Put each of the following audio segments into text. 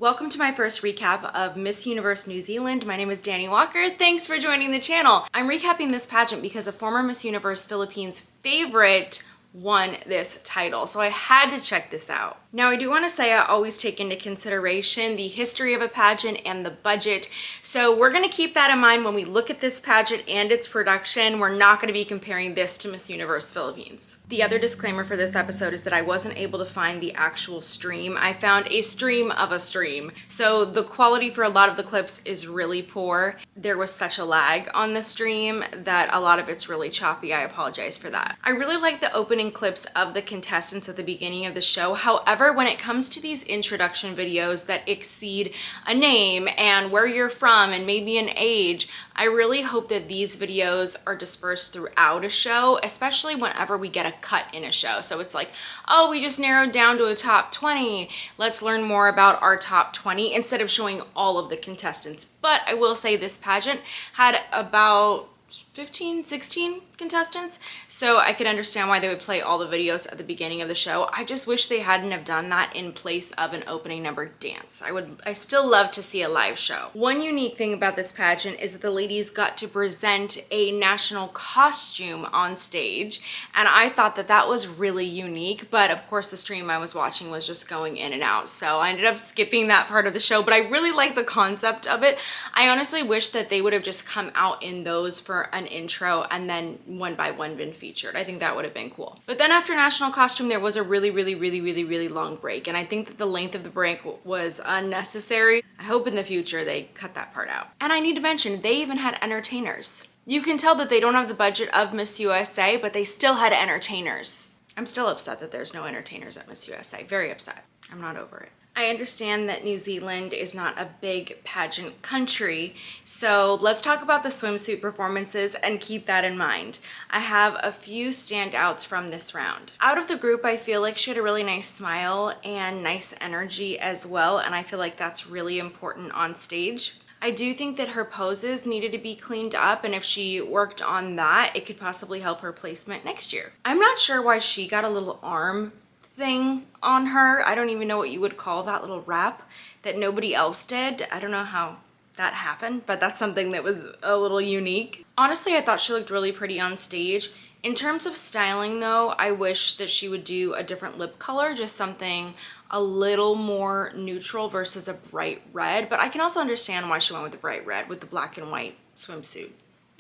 Welcome to my first recap of Miss Universe New Zealand. My name is Dani Walker. Thanks for joining the channel. I'm recapping this pageant because a former Miss Universe Philippines favorite won this title, so I had to check this out. Now, I do want to say I always take into consideration the history of a pageant and the budget, so we're going to keep that in mind when we look at this pageant and its production. We're not going to be comparing this to Miss Universe Philippines. The other disclaimer for this episode is that I wasn't able to find the actual stream. I found a stream of a stream, so the quality for a lot of the clips is really poor. There was such a lag on the stream that a lot of it's really choppy. I apologize for that. I really like the opening clips of the contestants at the beginning of the show. However, when it comes to these introduction videos that exceed a name and where you're from and maybe an age, I really hope that these videos are dispersed throughout a show, especially whenever we get a cut in a show. So it's like, oh, we just narrowed down to a top 20. Let's learn more about our top 20 instead of showing all of the contestants. But I will say this pageant had about 15, 16 contestants, so I could understand why they would play all the videos at the beginning of the show. I just wish they hadn't have done that in place of an opening number dance. I still love to see a live show. One unique thing about this pageant is that the ladies got to present a national costume on stage, and I thought that that was really unique, but of course the stream I was watching was just going in and out, so I ended up skipping that part of the show, but I really like the concept of it. I honestly wish that they would have just come out in those for an intro and then one by one been featured. I think that would have been cool. But then after national costume, there was a really long break, and I think that the length of the break was unnecessary. I hope in the future they cut that part out. And I need to mention, they even had entertainers. You can tell that they don't have the budget of Miss USA, but they still had entertainers. I'm still upset that there's no entertainers at Miss USA. Very upset. I'm not over it. I understand that New Zealand is not a big pageant country, so let's talk about the swimsuit performances and keep that in mind. I have a few standouts from this round. Out of the group, I feel like she had a really nice smile and nice energy as well, and I feel like that's really important on stage. I do think that her poses needed to be cleaned up, and if she worked on that, it could possibly help her placement next year. I'm not sure why she got a little arm thing on her. I don't even know what you would call that little wrap that nobody else did. I don't know how that happened, but that's something that was a little unique. Honestly, I thought she looked really pretty on stage. In terms of styling though, I wish that she would do a different lip color, just something a little more neutral versus a bright red, but I can also understand why she went with the bright red with the black and white swimsuit.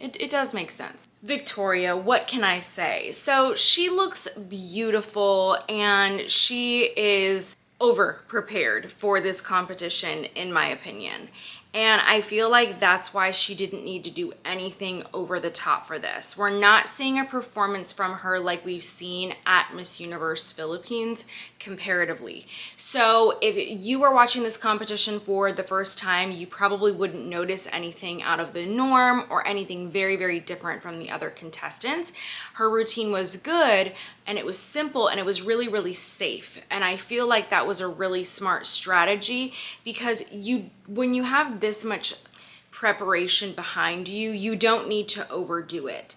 It does make sense. Victoria, what can I say? So she looks beautiful and she is over prepared for this competition, in my opinion. And I feel like that's why she didn't need to do anything over the top for this. We're not seeing a performance from her like we've seen at Miss Universe Philippines comparatively. So if you were watching this competition for the first time, you probably wouldn't notice anything out of the norm or anything very different from the other contestants. Her routine was good and it was simple and it was really safe. And I feel like that was a really smart strategy because when you have this much preparation behind you, you don't need to overdo it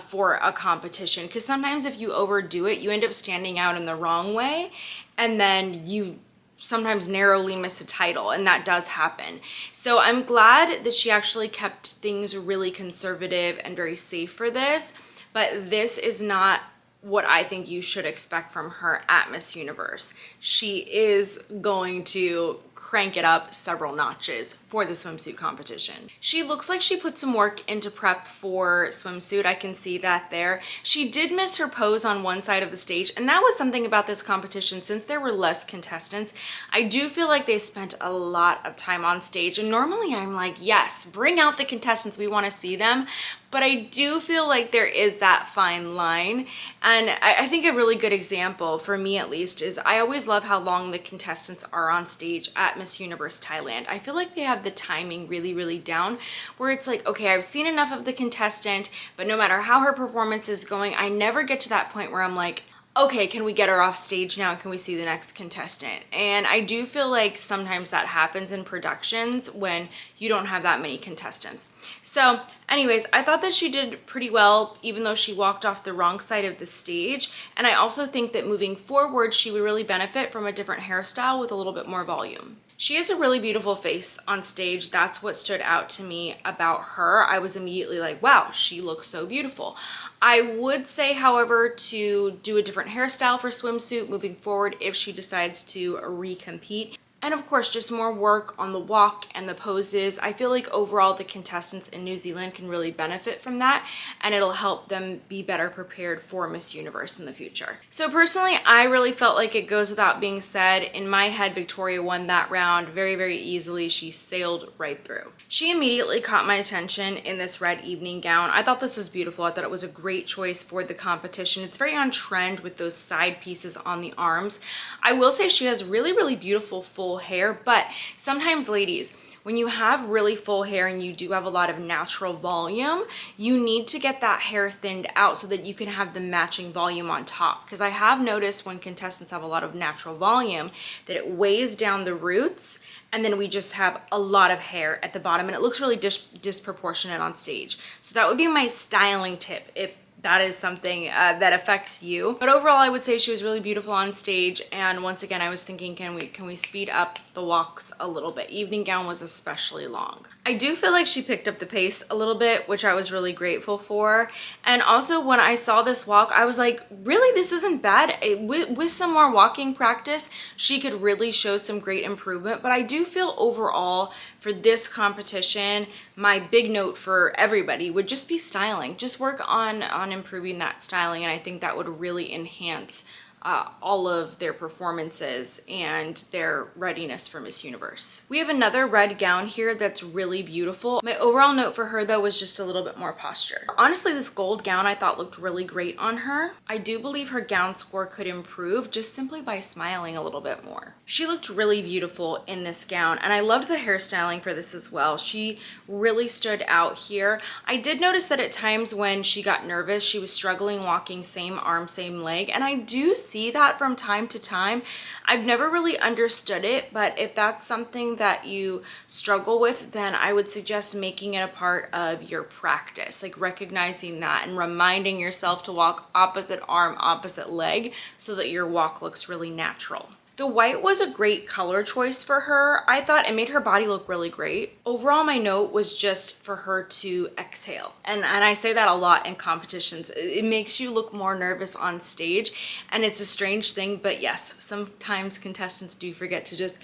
for a competition, because sometimes if you overdo it, you end up standing out in the wrong way and then you sometimes narrowly miss a title, and that does happen. So I'm glad that she actually kept things really conservative and very safe for this, but this is not what I think you should expect from her at Miss Universe. She is going to crank it up several notches for the swimsuit competition. She looks like she put some work into prep for swimsuit. I can see that there. She did miss her pose on one side of the stage, and that was something about this competition. Since there were less contestants, I do feel like they spent a lot of time on stage, and normally I'm like, yes, bring out the contestants, we want to see them. But I do feel like there is that fine line. And I think a really good example, for me at least, is I always love how long the contestants are on stage at Miss Universe Thailand. I feel like they have the timing really down, where it's like, okay, I've seen enough of the contestant, but no matter how her performance is going, I never get to that point where I'm like, okay, can we get her off stage now? Can we see the next contestant? And I do feel like sometimes that happens in productions when you don't have that many contestants. So anyways, I thought that she did pretty well, even though she walked off the wrong side of the stage. And I also think that moving forward, she would really benefit from a different hairstyle with a little bit more volume. She has a really beautiful face on stage. That's what stood out to me about her. I was immediately like, wow, she looks so beautiful. I would say, however, to do a different hairstyle for Swimsuit moving forward if she decides to recompete. And of course, just more work on the walk and the poses. I feel like overall the contestants in New Zealand can really benefit from that, and it'll help them be better prepared for Miss Universe in the future. So personally, I really felt like it goes without being said. In my head, Victoria won that round very, very easily. She sailed right through. She immediately caught my attention in this red evening gown. I thought this was beautiful. I thought it was a great choice for the competition. It's very on trend with those side pieces on the arms. I will say she has really, really beautiful full hair, but sometimes, ladies, when you have really full hair and you do have a lot of natural volume, you need to get that hair thinned out so that you can have the matching volume on top. Because I have noticed when contestants have a lot of natural volume that it weighs down the roots, and then we just have a lot of hair at the bottom, and it looks really disproportionate on stage. So that would be my styling tip if that is something that affects you. But overall, I would say she was really beautiful on stage. And once again, I was thinking, can we speed up the walks a little bit? Evening gown was especially long. I do feel like she picked up the pace a little bit, which I was really grateful for. And also when I saw this walk, I was like, really, this isn't bad. With some more walking practice, she could really show some great improvement. But I do feel overall for this competition, my big note for everybody would just be styling. Just work on improving that styling, and I think that would really enhance all of their performances and their readiness for Miss Universe. We have another red gown here that's really beautiful. My overall note for her though was just a little bit more posture. Honestly, this gold gown I thought looked really great on her. I do believe her gown score could improve just simply by smiling a little bit more. She looked really beautiful in this gown, and I loved the hairstyling for this as well. She really stood out here. I did notice that at times when she got nervous, she was struggling walking same arm, same leg, and I do see that from time to time. I've never really understood it, but if that's something that you struggle with, then I would suggest making it a part of your practice, like recognizing that and reminding yourself to walk opposite arm, opposite leg so that your walk looks really natural. The white was a great color choice for her. I thought it made her body look really great. Overall, my note was just for her to exhale. And I say that a lot in competitions. It makes you look more nervous on stage, and it's a strange thing, but yes, sometimes contestants do forget to just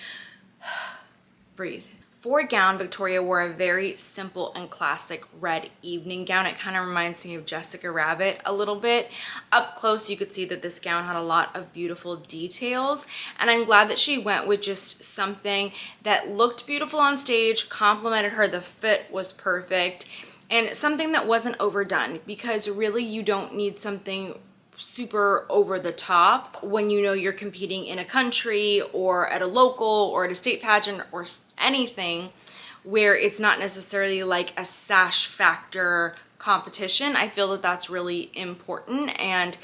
breathe. For gown, Victoria wore a very simple and classic red evening gown. It kind of reminds me of Jessica Rabbit a little bit. Up close, you could see that this gown had a lot of beautiful details, and I'm glad that she went with just something that looked beautiful on stage, complimented her, the fit was perfect, and something that wasn't overdone, because really you don't need something super over the top when you know you're competing in a country or at a local or at a state pageant or anything where it's not necessarily like a sash factor competition. I feel that that's really important, and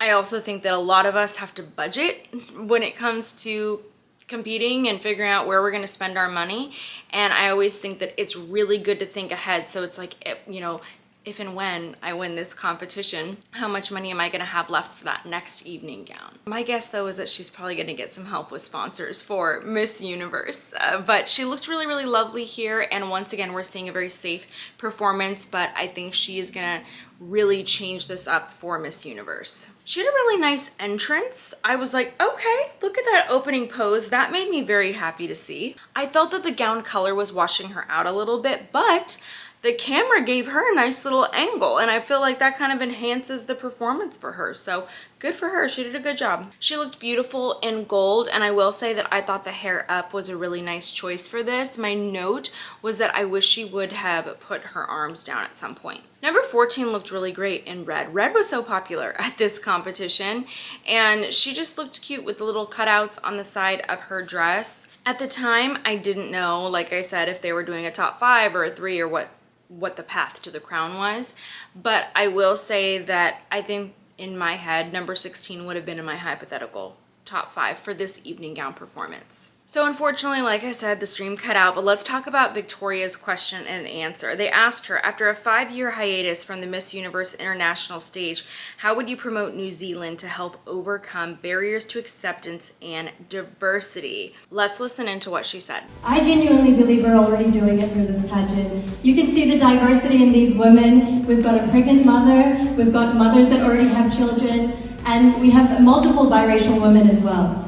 I also think that a lot of us have to budget when it comes to competing and figuring out where we're going to spend our money, and I always think that it's really good to think ahead. So it's like, you know, if and when I win this competition, how much money am I gonna have left for that next evening gown? My guess though is that she's probably gonna get some help with sponsors for Miss Universe, but she looked really, really lovely here. And once again, we're seeing a very safe performance, but I think she is gonna really change this up for Miss Universe. She had a really nice entrance. I was like, okay, look at that opening pose. That made me very happy to see. I felt that the gown color was washing her out a little bit, but the camera gave her a nice little angle, and I feel like that kind of enhances the performance for her. So good for her, she did a good job. She looked beautiful in gold, and I will say that I thought the hair up was a really nice choice for this. My note was that I wish she would have put her arms down at some point. Number 14 looked really great in red. Red was so popular at this competition, and she just looked cute with the little cutouts on the side of her dress. At the time, I didn't know, like I said, if they were doing a top 5 or a 3 or what the path to the crown was, but I will say that I think in my head number 16 would have been in my hypothetical top 5 for this evening gown performance. So unfortunately, like I said, the stream cut out, but let's talk about Victoria's question and answer. They asked her, after a 5-year hiatus from the Miss Universe International stage, how would you promote New Zealand to help overcome barriers to acceptance and diversity? Let's listen into what she said. I genuinely believe we're already doing it through this pageant. You can see the diversity in these women. We've got a pregnant mother, we've got mothers that already have children, and we have multiple biracial women as well.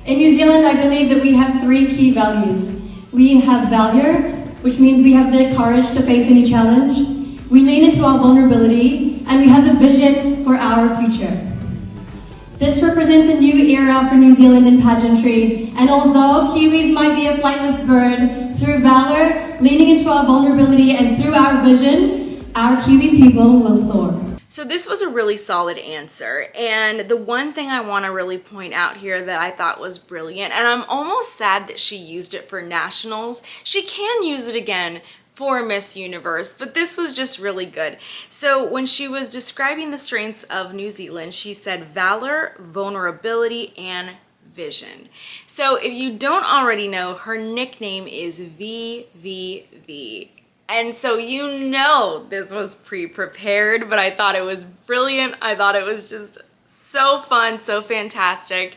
In New Zealand, I believe that we have 3 key values. We have valor, which means we have the courage to face any challenge. We lean into our vulnerability, and we have the vision for our future. This represents a new era for New Zealand in pageantry, and although Kiwis might be a flightless bird, through valor, leaning into our vulnerability, and through our vision, our Kiwi people will soar. So this was a really solid answer, and the one thing I want to really point out here that I thought was brilliant, and I'm almost sad that she used it for nationals. She can use it again for Miss Universe, but this was just really good. So when she was describing the strengths of New Zealand, she said valor, vulnerability, and vision. So if you don't already know, her nickname is VVV. And so you know this was pre-prepared, but I thought it was brilliant. I thought it was just so fun, so fantastic.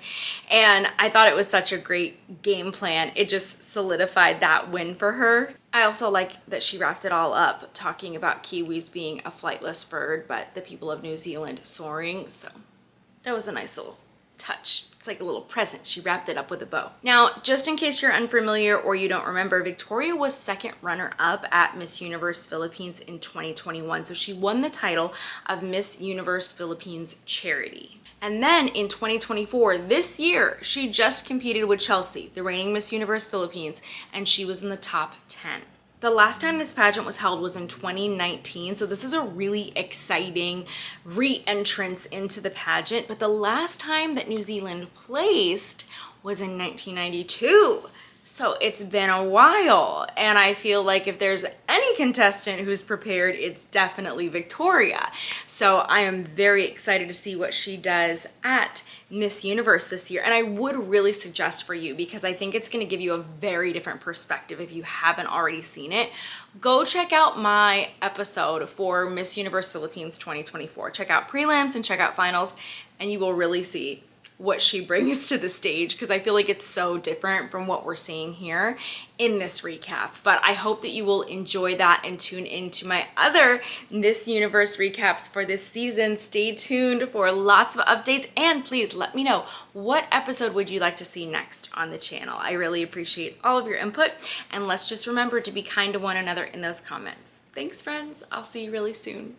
And I thought it was such a great game plan. It just solidified that win for her. I also like that she wrapped it all up talking about Kiwis being a flightless bird, but the people of New Zealand soaring. So that was a nice little touch. It's like a little present. She wrapped it up with a bow. Now, just in case you're unfamiliar or you don't remember, Victoria was second runner-up at Miss Universe Philippines in 2021. So she won the title of Miss Universe Philippines Charity. And then in 2024, this year, she just competed with Chelsea, the reigning Miss Universe Philippines, and she was in the top 10. The last time this pageant was held was in 2019, so this is a really exciting re-entrance into the pageant, but the last time that New Zealand placed was in 1992. So it's been a while, and I feel like if there's any contestant who's prepared, it's definitely Victoria. So I am very excited to see what she does at Miss Universe this year, and I would really suggest for you, because I think it's going to give you a very different perspective if you haven't already seen it. Go check out my episode for Miss Universe Philippines 2024. Check out prelims and check out finals, and you will really see what she brings to the stage, because I feel like it's so different from what we're seeing here in this recap. But I hope that you will enjoy that and tune into my other Miss Universe recaps for this season. Stay tuned for lots of updates, and please let me know, what episode would you like to see next on the channel? I really appreciate all of your input, and let's just remember to be kind to one another in those comments. Thanks, friends. I'll see you really soon.